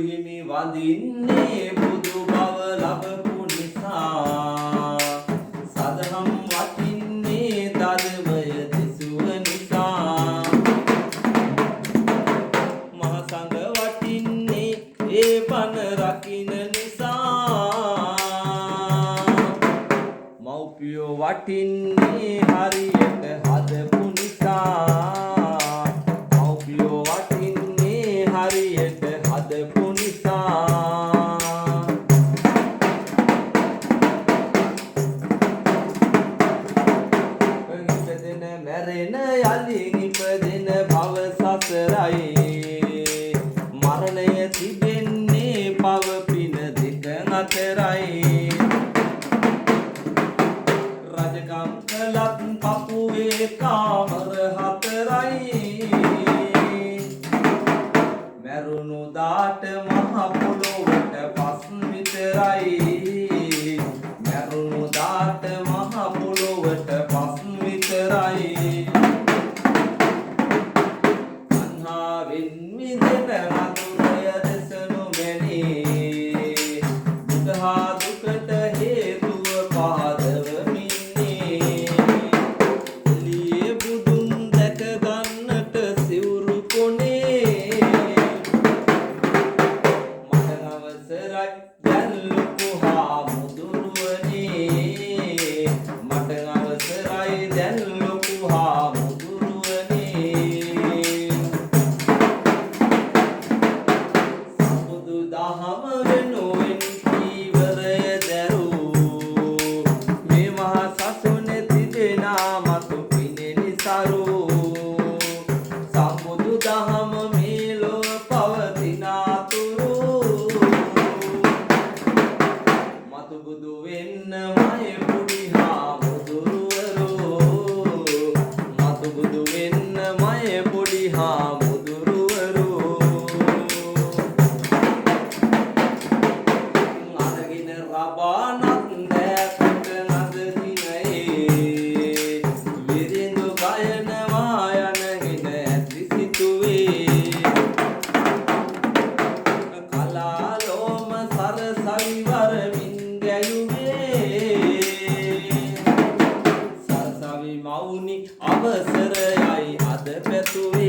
හිමි වඳින්නේ බුදු බව ලබපු නිසා සදහම් වටින්නේ ධර්මය දෙසුව නිසා මහ සංඝ වටින්නේ ඒ බණ රකින්න නිසා මව්පියෝ වටින්නේ හරියට හදපු නිසා මව්පියෝ වටින්නේ හරියට හදපු නිසා ඉපදෙන මැරෙන යලින් ඉපදෙන භව සසරයි මරණය තිබෙන්නේ පව පින දෙක අතරයි රජකම් කළත් පපුවේ කාමර හතරයි මැරුණු දාට මහ පොළොවට පස් විතරයි මැරුණු දාට මහ පොළොවට පස් විතරයි තණ්හාවෙන් මිදෙන මధుරය දෙසනු මැනේ දුකහා දුකට හේතුව පහදවමින්නේ එළියේ බුදුන් දැක ගන්නට සිවුරු කොනේ මට අවසරයි දැන් ලොකු හාමුදුරුවනේ මට අවසරයි දැන් ලොකු හාමුදුරුවනේ සම්බුදු දහම වෙනුවෙන් පීවරය දැරූ මේ මහා සසුනේ තිදෙනා මතු පිනෙනි සරූ සම්බුදු දහම මේ ලොව පවතින අතුරු මතු බුදු වෙන්න මය පුඩි හාමුදුරුවරු මතු බුදු වෙන්න මය පුඩි හාමුදුරුවරු අරගෙන රබානක් දැකට නද දිනයේ විරිඳු ගයනවා යනගෙන ඇති සිතුවේ කලාලෝම සරසවිවරමින් ගැයුවේ සරසවි මවුනි අවසරයයි අද පැතුවේ